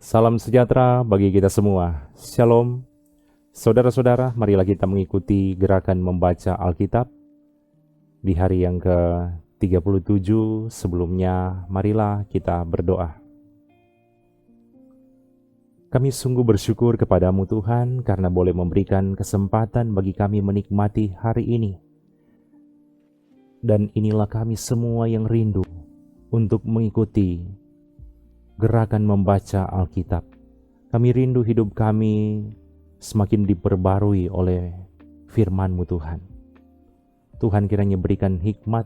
Salam sejahtera bagi kita semua. Shalom. Saudara-saudara, marilah kita mengikuti gerakan membaca Alkitab di hari yang ke-37. Sebelumnya, marilah kita berdoa. Kami sungguh bersyukur kepadamu Tuhan karena boleh memberikan kesempatan bagi kami menikmati hari ini. Dan inilah kami semua yang rindu untuk mengikuti gerakan membaca Alkitab. Kami rindu hidup kami semakin diperbarui oleh firman-Mu Tuhan. Tuhan kiranya berikan hikmat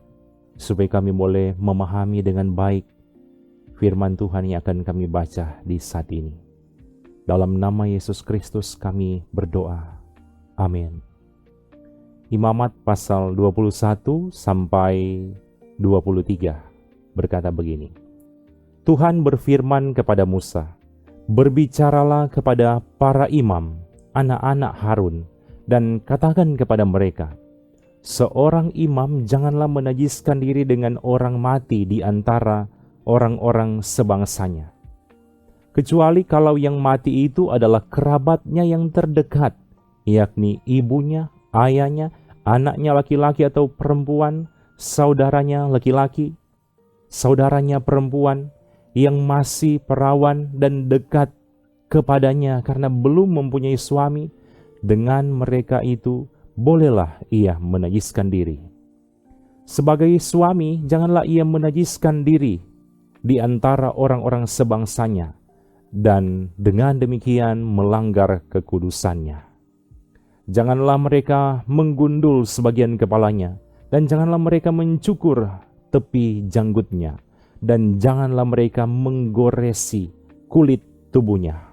supaya kami boleh memahami dengan baik firman Tuhan yang akan kami baca di saat ini. Dalam nama Yesus Kristus kami berdoa. Amin. Imamat pasal 21 sampai 23 berkata begini. Tuhan berfirman kepada Musa, "Berbicaralah kepada para imam, anak-anak Harun, dan katakan kepada mereka, seorang imam janganlah menajiskan diri dengan orang mati di antara orang-orang sebangsanya. Kecuali kalau yang mati itu adalah kerabatnya yang terdekat, yakni ibunya, ayahnya, anaknya laki-laki atau perempuan, saudaranya laki-laki, saudaranya perempuan, yang masih perawan dan dekat kepadanya karena belum mempunyai suami, dengan mereka itu bolehlah ia menajiskan diri. Sebagai suami, janganlah ia menajiskan diri di antara orang-orang sebangsanya, dan dengan demikian melanggar kekudusannya. Janganlah mereka menggundul sebagian kepalanya, dan janganlah mereka mencukur tepi janggutnya, dan janganlah mereka menggoresi kulit tubuhnya.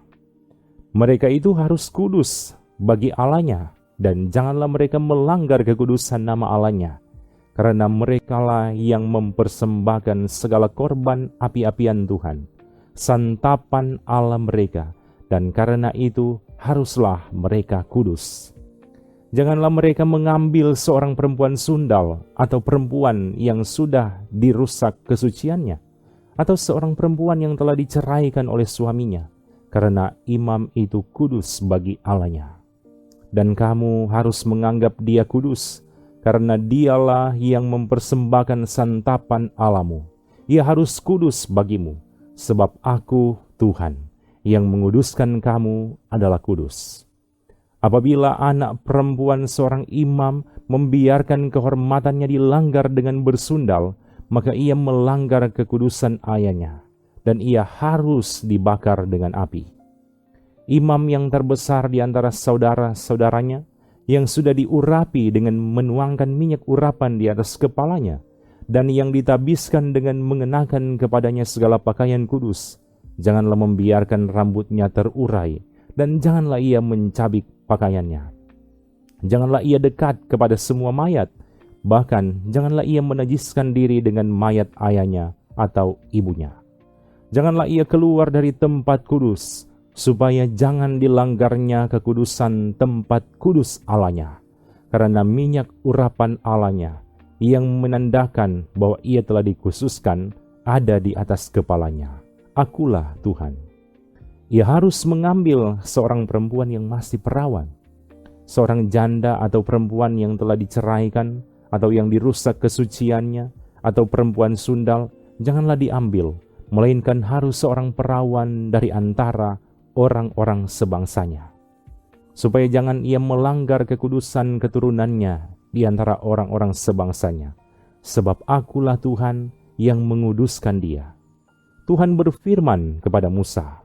Mereka itu harus kudus bagi Allahnya, dan janganlah mereka melanggar kekudusan nama Allahnya, karena merekalah yang mempersembahkan segala korban api-apian Tuhan, santapan Allah mereka, dan karena itu haruslah mereka kudus. Janganlah mereka mengambil seorang perempuan sundal atau perempuan yang sudah dirusak kesuciannya, atau seorang perempuan yang telah diceraikan oleh suaminya, karena imam itu kudus bagi Allahnya. Dan kamu harus menganggap dia kudus, karena dialah yang mempersembahkan santapan Allahmu. Ia harus kudus bagimu, sebab aku Tuhan yang menguduskan kamu adalah kudus. Apabila anak perempuan seorang imam membiarkan kehormatannya dilanggar dengan bersundal, maka ia melanggar kekudusan ayahnya, dan ia harus dibakar dengan api. Imam yang terbesar di antara saudara-saudaranya, yang sudah diurapi dengan menuangkan minyak urapan di atas kepalanya, dan yang ditabiskan dengan mengenakan kepadanya segala pakaian kudus, janganlah membiarkan rambutnya terurai, dan janganlah ia mencabik pakaiannya. Janganlah ia dekat kepada semua mayat, bahkan janganlah ia menajiskan diri dengan mayat ayahnya atau ibunya. Janganlah ia keluar dari tempat kudus, supaya jangan dilanggarnya kekudusan tempat kudus Allahnya, karena minyak urapan Allahnya yang menandakan bahwa ia telah dikhususkan ada di atas kepalanya. Akulah Tuhan. Ia harus mengambil seorang perempuan yang masih perawan, seorang janda atau perempuan yang telah diceraikan atau yang dirusak kesuciannya, atau perempuan sundal, janganlah diambil, melainkan harus seorang perawan dari antara orang-orang sebangsanya, supaya jangan ia melanggar kekudusan keturunannya di antara orang-orang sebangsanya, sebab akulah Tuhan yang menguduskan dia. Tuhan berfirman kepada Musa,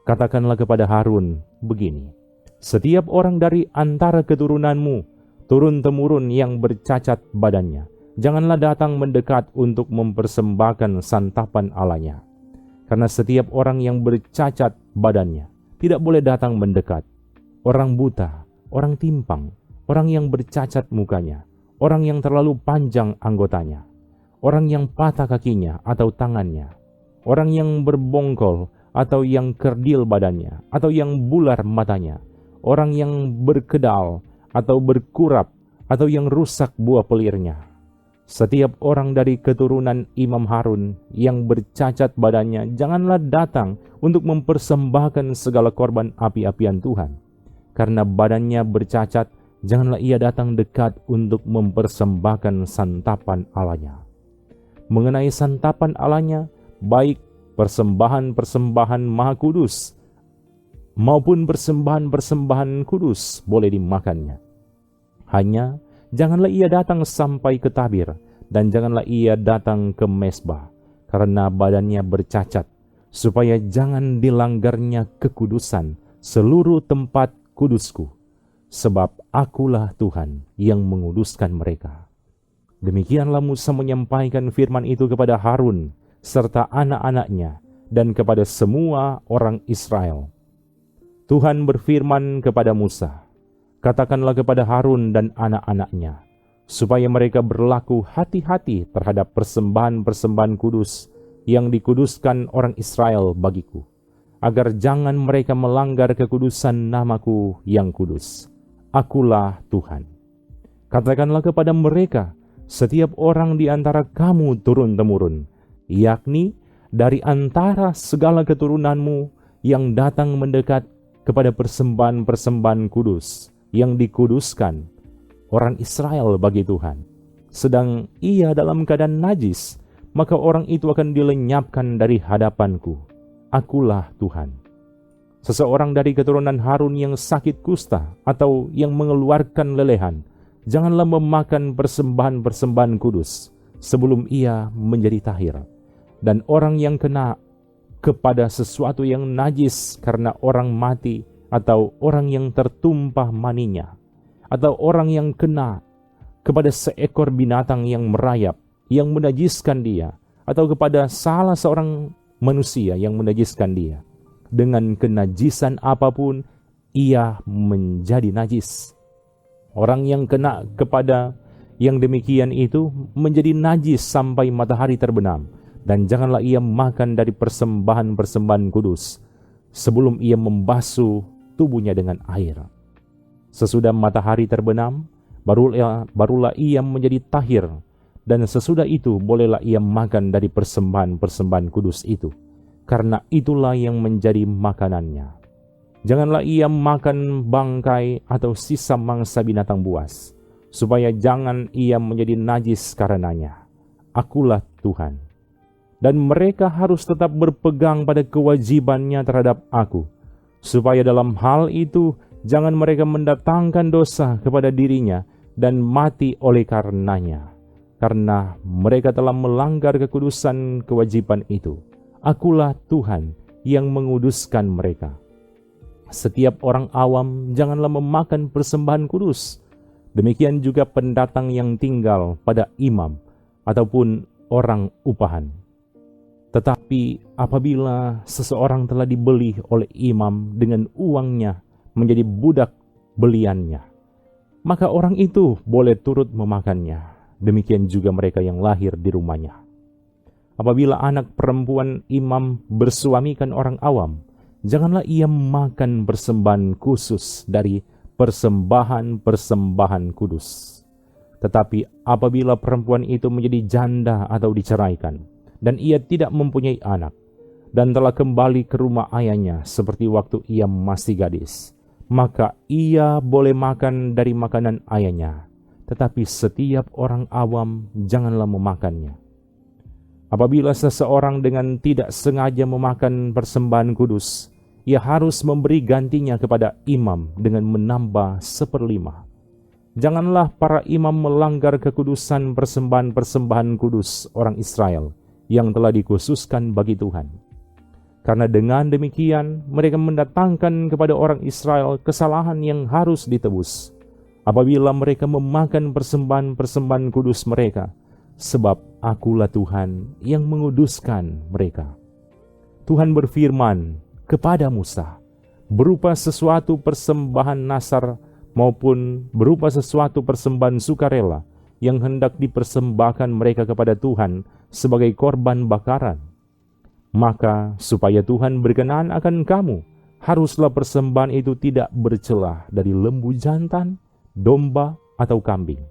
"Katakanlah kepada Harun begini, setiap orang dari antara keturunanmu, turun-temurun yang bercacat badannya, janganlah datang mendekat untuk mempersembahkan santapan Allahnya. Karena setiap orang yang bercacat badannya tidak boleh datang mendekat. Orang buta, orang timpang, orang yang bercacat mukanya, orang yang terlalu panjang anggotanya, orang yang patah kakinya atau tangannya, orang yang berbongkol atau yang kerdil badannya, atau yang bular matanya, orang yang berkedal atau berkurap atau yang rusak buah pelirnya. Setiap orang dari keturunan Imam Harun yang bercacat badannya janganlah datang untuk mempersembahkan segala korban api-apian Tuhan. Karena badannya bercacat, janganlah ia datang dekat untuk mempersembahkan santapan Allahnya. Mengenai santapan Allahnya, baik persembahan-persembahan maha kudus maupun persembahan-persembahan kudus boleh dimakannya. Hanya janganlah ia datang sampai ke tabir, dan janganlah ia datang ke mezbah, karena badannya bercacat, supaya jangan dilanggarnya kekudusan seluruh tempat kudusku, sebab akulah Tuhan yang menguduskan mereka. Demikianlah Musa menyampaikan firman itu kepada Harun serta anak-anaknya dan kepada semua orang Israel. Tuhan berfirman kepada Musa, "Katakanlah kepada Harun dan anak-anaknya, supaya mereka berlaku hati-hati terhadap persembahan-persembahan kudus yang dikuduskan orang Israel bagiku, agar jangan mereka melanggar kekudusan namaku yang kudus. Akulah Tuhan. Katakanlah kepada mereka, setiap orang di antara kamu turun-temurun, yakni dari antara segala keturunanmu yang datang mendekat kepada persembahan-persembahan kudus yang dikuduskan orang Israel bagi Tuhan, sedang ia dalam keadaan najis, maka orang itu akan dilenyapkan dari hadapanku. Akulah Tuhan. Seseorang dari keturunan Harun yang sakit kusta atau yang mengeluarkan lelehan, janganlah memakan persembahan-persembahan kudus sebelum ia menjadi tahir. Dan orang yang kena kepada sesuatu yang najis karena orang mati atau orang yang tertumpah maninya, atau orang yang kena kepada seekor binatang yang merayap, yang menajiskan dia, atau kepada salah seorang manusia yang menajiskan dia, dengan kenajisan apapun ia menjadi najis. Orang yang kena kepada yang demikian itu menjadi najis sampai matahari terbenam, dan janganlah ia makan dari persembahan-persembahan kudus sebelum ia membasuh tubuhnya dengan air. Sesudah matahari terbenam, barulah ia menjadi tahir, dan sesudah itu bolehlah ia makan dari persembahan-persembahan kudus itu, karena itulah yang menjadi makanannya. Janganlah ia makan bangkai atau sisa mangsa binatang buas, supaya jangan ia menjadi najis karenanya. Akulah Tuhan. Dan mereka harus tetap berpegang pada kewajibannya terhadap aku, supaya dalam hal itu jangan mereka mendatangkan dosa kepada dirinya dan mati oleh karenanya, karena mereka telah melanggar kekudusan kewajiban itu. Akulah Tuhan yang menguduskan mereka. Setiap orang awam janganlah memakan persembahan kudus. Demikian juga pendatang yang tinggal pada imam ataupun orang upahan. Tetapi apabila seseorang telah dibeli oleh imam dengan uangnya menjadi budak beliannya, maka orang itu boleh turut memakannya. Demikian juga mereka yang lahir di rumahnya. Apabila anak perempuan imam bersuamikan orang awam, janganlah ia makan persembahan khusus dari persembahan-persembahan kudus. Tetapi apabila perempuan itu menjadi janda atau diceraikan, dan ia tidak mempunyai anak, dan telah kembali ke rumah ayahnya seperti waktu ia masih gadis, maka ia boleh makan dari makanan ayahnya, tetapi setiap orang awam janganlah memakannya. Apabila seseorang dengan tidak sengaja memakan persembahan kudus, ia harus memberi gantinya kepada imam dengan menambah 1/5. Janganlah para imam melanggar kekudusan persembahan-persembahan kudus orang Israel yang telah dikhususkan bagi Tuhan. Karena dengan demikian mereka mendatangkan kepada orang Israel kesalahan yang harus ditebus apabila mereka memakan persembahan-persembahan kudus mereka, sebab akulah Tuhan yang menguduskan mereka. Tuhan berfirman kepada Musa berupa sesuatu persembahan nasar maupun berupa sesuatu persembahan sukarela yang hendak dipersembahkan mereka kepada Tuhan sebagai korban bakaran. Maka supaya Tuhan berkenan akan kamu, haruslah persembahan itu tidak bercela dari lembu jantan, domba, atau kambing.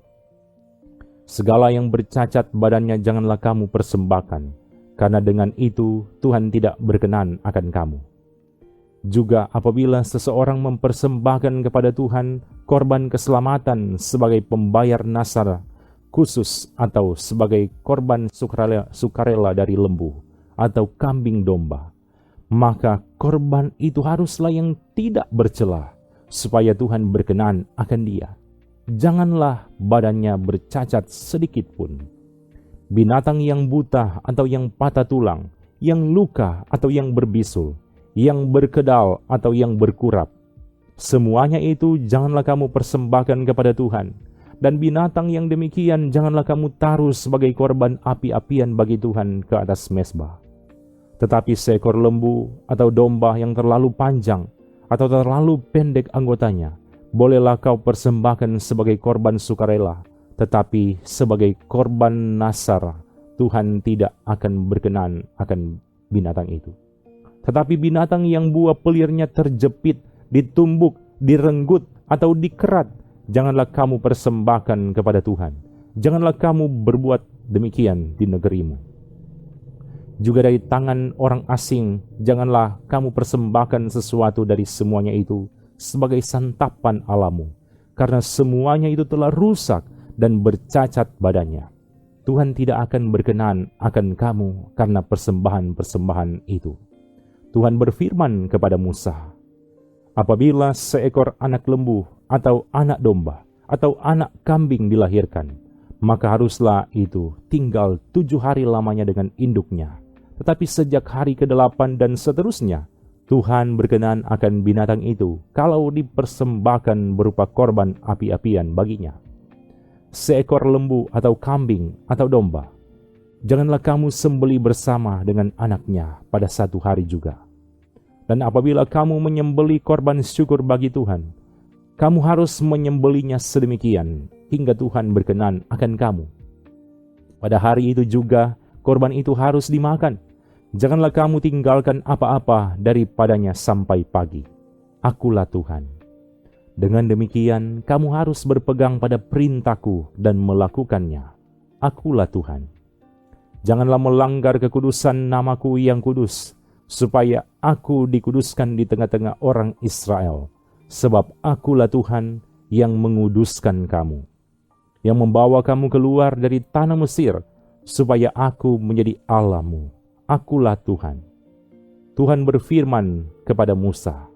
Segala yang bercacat badannya janganlah kamu persembahkan, karena dengan itu Tuhan tidak berkenan akan kamu. Juga apabila seseorang mempersembahkan kepada Tuhan korban keselamatan sebagai pembayar nasar khusus atau sebagai korban sukarela dari lembu atau kambing domba, maka korban itu haruslah yang tidak bercela, supaya Tuhan berkenan akan dia. Janganlah badannya bercacat sedikit pun. Binatang yang buta atau yang patah tulang, yang luka atau yang berbisul, yang berkedal atau yang berkurap, semuanya itu janganlah kamu persembahkan kepada Tuhan. Dan binatang yang demikian janganlah kamu taruh sebagai korban api-apian bagi Tuhan ke atas mezbah. Tetapi seekor lembu atau domba yang terlalu panjang atau terlalu pendek anggotanya, bolehlah kau persembahkan sebagai korban sukarela, tetapi sebagai korban nasar Tuhan tidak akan berkenan akan binatang itu. Tetapi binatang yang buah pelirnya terjepit, ditumbuk, direnggut, atau dikerat, janganlah kamu persembahkan kepada Tuhan. Janganlah kamu berbuat demikian di negerimu. Juga dari tangan orang asing, janganlah kamu persembahkan sesuatu dari semuanya itu sebagai santapan alamu, karena semuanya itu telah rusak dan bercacat badannya. Tuhan tidak akan berkenan akan kamu karena persembahan-persembahan itu. Tuhan berfirman kepada Musa, apabila seekor anak lembu atau anak domba atau anak kambing dilahirkan, maka haruslah itu tinggal 7 hari lamanya dengan induknya. Tetapi sejak hari ke-8 dan seterusnya, Tuhan berkenan akan binatang itu kalau dipersembahkan berupa korban api-apian baginya. Seekor lembu atau kambing atau domba, janganlah kamu sembeli bersama dengan anaknya pada 1 hari juga. Dan apabila kamu menyembeli korban syukur bagi Tuhan, kamu harus menyembelinya sedemikian hingga Tuhan berkenan akan kamu. Pada hari itu juga korban itu harus dimakan. Janganlah kamu tinggalkan apa-apa daripadanya sampai pagi. Akulah Tuhan. Dengan demikian kamu harus berpegang pada perintahku dan melakukannya. Akulah Tuhan. Janganlah melanggar kekudusan namaku yang kudus, supaya aku dikuduskan di tengah-tengah orang Israel. Sebab akulah Tuhan yang menguduskan kamu, yang membawa kamu keluar dari tanah Mesir, supaya aku menjadi Allahmu. Akulah Tuhan. Tuhan berfirman kepada Musa,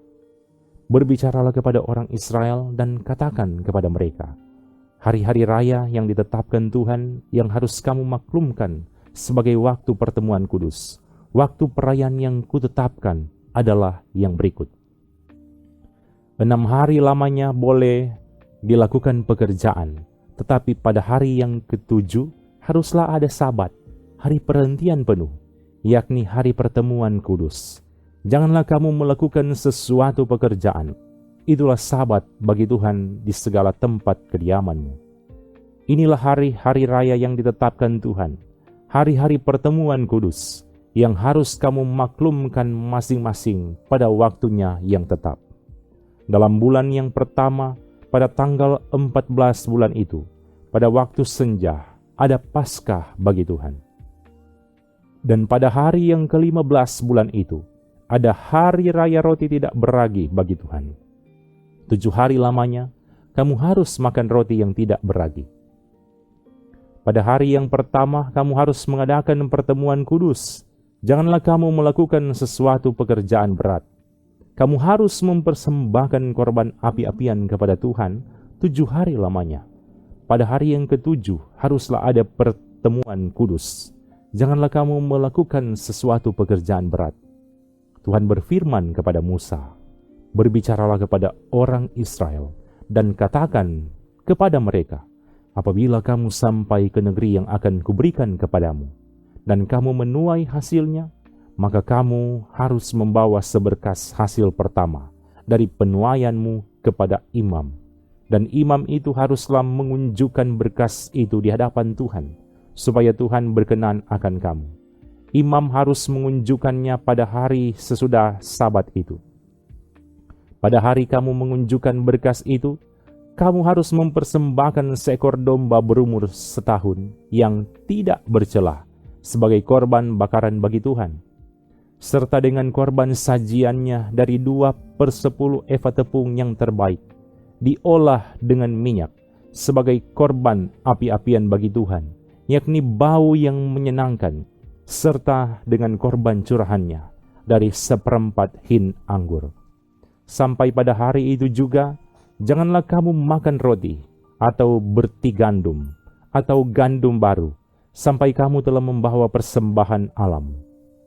berbicaralah kepada orang Israel dan katakan kepada mereka, hari-hari raya yang ditetapkan Tuhan yang harus kamu maklumkan sebagai waktu pertemuan kudus, waktu perayaan yang kutetapkan adalah yang berikut. 6 hari lamanya boleh dilakukan pekerjaan, tetapi pada hari yang ke-7 haruslah ada Sabat, hari perhentian penuh, yakni hari pertemuan kudus. Janganlah kamu melakukan sesuatu pekerjaan. Itulah Sabat bagi Tuhan di segala tempat kediamanmu. Inilah hari-hari raya yang ditetapkan Tuhan, hari-hari pertemuan kudus, yang harus kamu maklumkan masing-masing pada waktunya yang tetap. Dalam bulan yang pertama, pada tanggal 14 bulan itu, pada waktu senja, ada Paskah bagi Tuhan. Dan pada hari yang ke-15 bulan itu, ada hari raya roti tidak beragi bagi Tuhan. 7 hari lamanya, kamu harus makan roti yang tidak beragi. Pada hari yang pertama, kamu harus mengadakan pertemuan kudus. Janganlah kamu melakukan sesuatu pekerjaan berat. Kamu harus mempersembahkan korban api-apian kepada Tuhan 7 hari lamanya. Pada hari yang ke-7 haruslah ada pertemuan kudus. Janganlah kamu melakukan sesuatu pekerjaan berat. Tuhan berfirman kepada Musa, berbicaralah kepada orang Israel dan katakan kepada mereka, apabila kamu sampai ke negeri yang akan kuberikan kepadamu, dan kamu menuai hasilnya, maka kamu harus membawa seberkas hasil pertama dari penuaianmu kepada imam. Dan imam itu haruslah menunjukkan berkas itu di hadapan Tuhan, supaya Tuhan berkenan akan kamu. Imam harus menunjukkannya pada hari sesudah Sabat itu. Pada hari kamu mengunjukkan berkas itu, kamu harus mempersembahkan seekor domba berumur setahun yang tidak bercelah sebagai korban bakaran bagi Tuhan, serta dengan korban sajiannya dari 2/10 eva tepung yang terbaik, diolah dengan minyak sebagai korban api-apian bagi Tuhan, yakni bau yang menyenangkan, serta dengan korban curahannya dari 1/4 hin anggur. Sampai pada hari itu juga, janganlah kamu makan roti, atau berti gandum, atau gandum baru, sampai kamu telah membawa persembahan alam.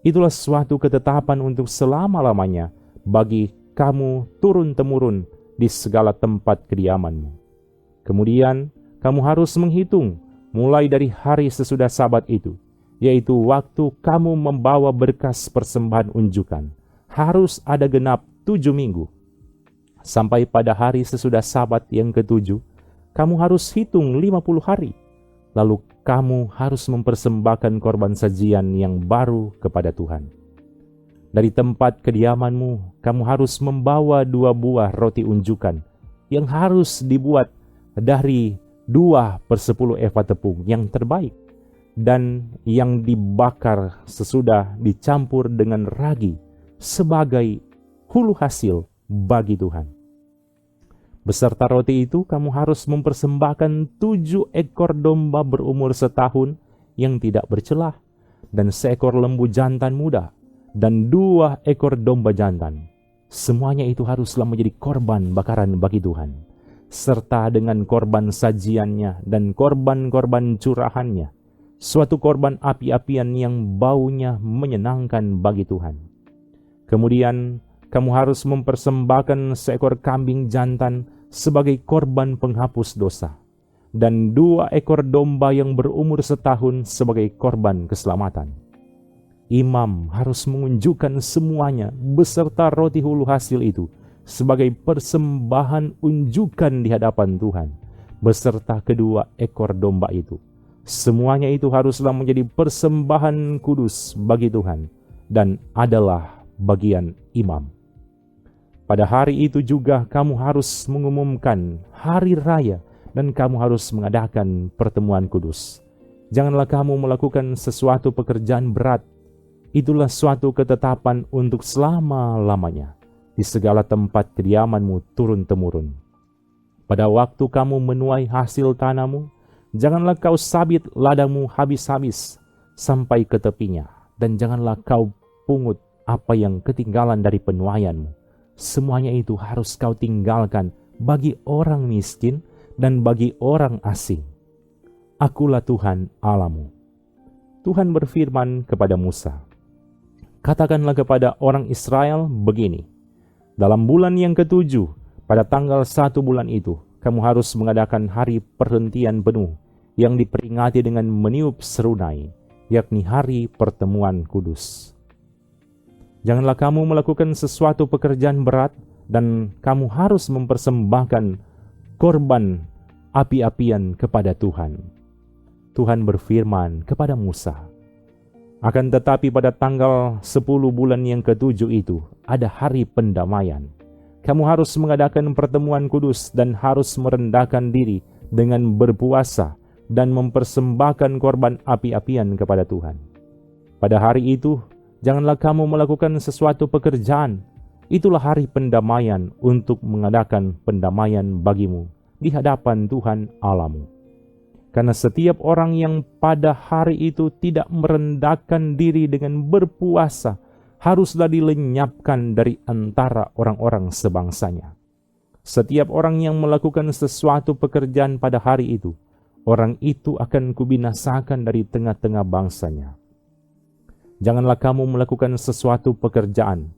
Itulah suatu ketetapan untuk selama-lamanya bagi kamu turun-temurun di segala tempat kediamanmu. Kemudian kamu harus menghitung mulai dari hari sesudah Sabat itu, yaitu waktu kamu membawa berkas persembahan unjukan. Harus ada genap 7 minggu. Sampai pada hari sesudah Sabat yang ke-7, kamu harus hitung 50 hari. Lalu kamu harus mempersembahkan korban sajian yang baru kepada Tuhan. Dari tempat kediamanmu, kamu harus membawa 2 buah roti unjukan yang harus dibuat dari 2/10 eva tepung yang terbaik dan yang dibakar sesudah dicampur dengan ragi sebagai hulu hasil bagi Tuhan. Beserta roti itu kamu harus mempersembahkan 7 ekor domba berumur setahun yang tidak bercelah, dan seekor lembu jantan muda, dan 2 ekor domba jantan. Semuanya itu haruslah menjadi korban bakaran bagi Tuhan, serta dengan korban sajiannya dan korban-korban curahannya, suatu korban api-apian yang baunya menyenangkan bagi Tuhan. Kemudian kamu harus mempersembahkan seekor kambing jantan sebagai korban penghapus dosa, dan 2 ekor domba yang berumur setahun sebagai korban keselamatan. Imam harus mengunjukkan semuanya beserta roti hulu hasil itu sebagai persembahan unjukan di hadapan Tuhan, beserta kedua ekor domba itu. Semuanya itu haruslah menjadi persembahan kudus bagi Tuhan dan adalah bagian imam. Pada hari itu juga kamu harus mengumumkan hari raya dan kamu harus mengadakan pertemuan kudus. Janganlah kamu melakukan sesuatu pekerjaan berat. Itulah suatu ketetapan untuk selama-lamanya di segala tempat kediamanmu turun-temurun. Pada waktu kamu menuai hasil tanahmu, janganlah kau sabit ladangmu habis-habis sampai ke tepinya, dan janganlah kau pungut apa yang ketinggalan dari penuaianmu. Semuanya itu harus kau tinggalkan bagi orang miskin dan bagi orang asing. Akulah Tuhan Allahmu. Tuhan berfirman kepada Musa, katakanlah kepada orang Israel begini, dalam bulan yang ke-7, pada tanggal 1 bulan itu, kamu harus mengadakan hari perhentian penuh yang diperingati dengan meniup serunai, yakni hari pertemuan kudus. Janganlah kamu melakukan sesuatu pekerjaan berat, dan kamu harus mempersembahkan korban api-apian kepada Tuhan. Tuhan berfirman kepada Musa, akan tetapi pada tanggal 10 bulan yang ke-7 itu ada hari pendamaian. Kamu harus mengadakan pertemuan kudus dan harus merendahkan diri dengan berpuasa dan mempersembahkan korban api-apian kepada Tuhan. Pada hari itu, janganlah kamu melakukan sesuatu pekerjaan. Itulah hari pendamaian untuk mengadakan pendamaian bagimu di hadapan Tuhan Allahmu. Karena setiap orang yang pada hari itu tidak merendahkan diri dengan berpuasa, haruslah dilenyapkan dari antara orang-orang sebangsanya. Setiap orang yang melakukan sesuatu pekerjaan pada hari itu, orang itu akan kubinasakan dari tengah-tengah bangsanya. Janganlah kamu melakukan sesuatu pekerjaan.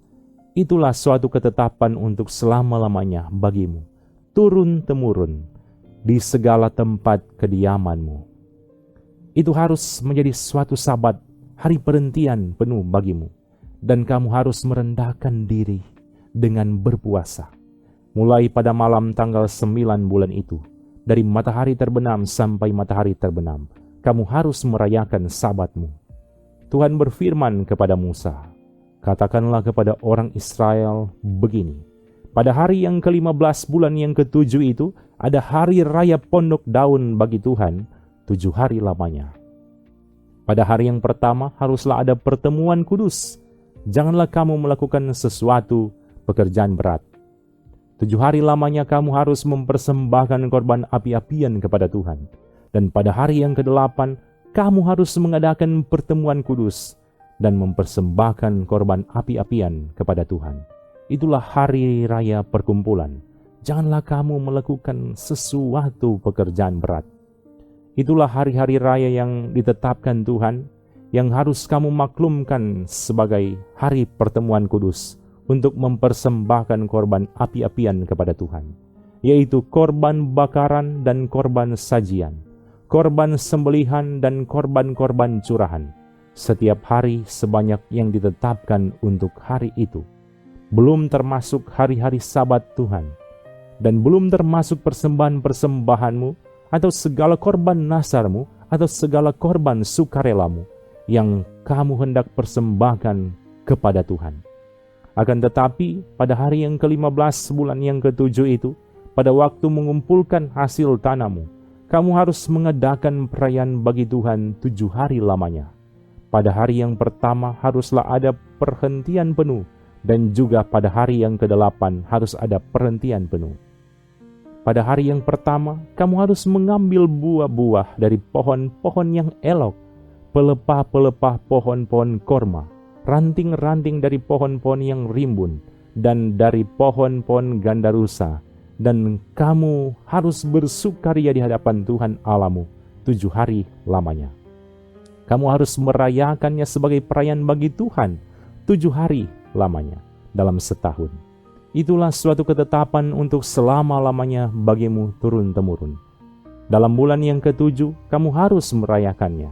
Itulah suatu ketetapan untuk selama-lamanya bagimu, turun-temurun, di segala tempat kediamanmu. Itu harus menjadi suatu Sabat, hari perhentian penuh bagimu, dan kamu harus merendahkan diri dengan berpuasa. Mulai pada malam tanggal 9 bulan itu, dari matahari terbenam sampai matahari terbenam, kamu harus merayakan Sabatmu. Tuhan berfirman kepada Musa, katakanlah kepada orang Israel begini, Pada hari yang ke-15 bulan yang ke-7 itu, ada hari raya pondok daun bagi Tuhan, 7 hari lamanya. Pada hari yang pertama haruslah ada pertemuan kudus. Janganlah kamu melakukan sesuatu pekerjaan berat. 7 hari lamanya kamu harus mempersembahkan korban api-apian kepada Tuhan. Dan pada hari yang ke-8, kamu harus mengadakan pertemuan kudus dan mempersembahkan korban api-apian kepada Tuhan. Itulah hari raya perkumpulan. Janganlah kamu melakukan sesuatu pekerjaan berat. Itulah hari-hari raya yang ditetapkan Tuhan, yang harus kamu maklumkan sebagai hari pertemuan kudus untuk mempersembahkan korban api-apian kepada Tuhan, yaitu korban bakaran dan korban sajian, korban sembelihan dan korban-korban curahan, setiap hari sebanyak yang ditetapkan untuk hari itu. Belum termasuk hari-hari Sabat Tuhan, dan belum termasuk persembahan-persembahanmu, atau segala korban nasarmu, atau segala korban sukarelamu, yang kamu hendak persembahkan kepada Tuhan. Akan tetapi, pada hari yang ke-15 bulan yang ke-7 itu, pada waktu mengumpulkan hasil tanahmu, kamu harus mengadakan perayaan bagi Tuhan 7 hari lamanya. Pada hari yang pertama haruslah ada perhentian penuh, dan juga pada hari yang ke-8 harus ada perhentian penuh. Pada hari yang pertama, kamu harus mengambil buah-buah dari pohon-pohon yang elok, pelepah-pelepah pohon-pohon korma, ranting-ranting dari pohon-pohon yang rimbun, dan dari pohon-pohon gandarusa, dan kamu harus bersukaria di hadapan Tuhan Allahmu 7 hari lamanya. Kamu harus merayakannya sebagai perayaan bagi Tuhan 7 hari lamanya dalam setahun. Itulah suatu ketetapan untuk selama-lamanya bagimu turun-temurun. Dalam bulan yang ke-7, kamu harus merayakannya.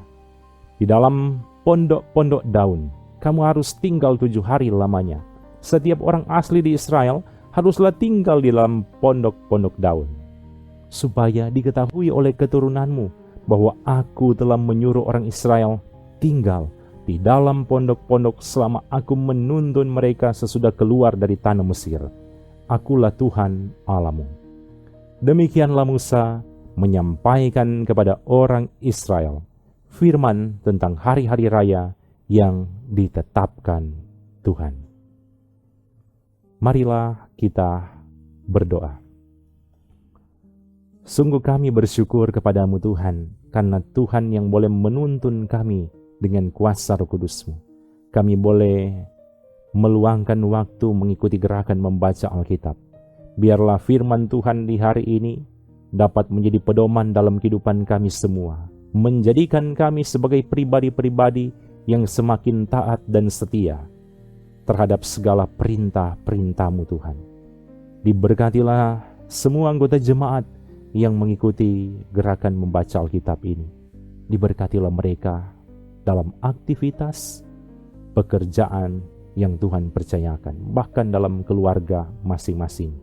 Di dalam pondok-pondok daun, kamu harus tinggal 7 hari lamanya. Setiap orang asli di Israel haruslah tinggal di dalam pondok-pondok daun, supaya diketahui oleh keturunanmu bahwa aku telah menyuruh orang Israel tinggal di dalam pondok-pondok selama aku menuntun mereka sesudah keluar dari tanah Mesir. Akulah Tuhan Allahmu. Demikianlah Musa menyampaikan kepada orang Israel firman tentang hari-hari raya yang ditetapkan Tuhan. Marilah kita berdoa. Sungguh kami bersyukur kepadamu Tuhan, karena Tuhan yang boleh menuntun kami dengan kuasa Roh Kudus-Mu. Kami boleh meluangkan waktu mengikuti gerakan membaca Alkitab. Biarlah firman Tuhan di hari ini dapat menjadi pedoman dalam kehidupan kami semua, menjadikan kami sebagai pribadi-pribadi yang semakin taat dan setia terhadap segala perintah-perintah-Mu Tuhan. Diberkatilah semua anggota jemaat yang mengikuti gerakan membaca Alkitab ini. Diberkatilah mereka dalam aktivitas pekerjaan yang Tuhan percayakan, bahkan dalam keluarga masing-masing.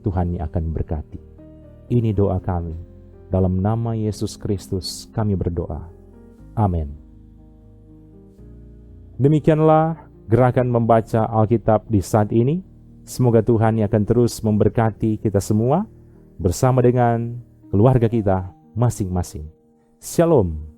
Tuhan yang akan berkati. Ini doa kami. Dalam nama Yesus Kristus kami berdoa. Amin. Demikianlah gerakan membaca Alkitab di saat ini. Semoga Tuhan yang akan terus memberkati kita semua bersama dengan keluarga kita masing-masing. Shalom.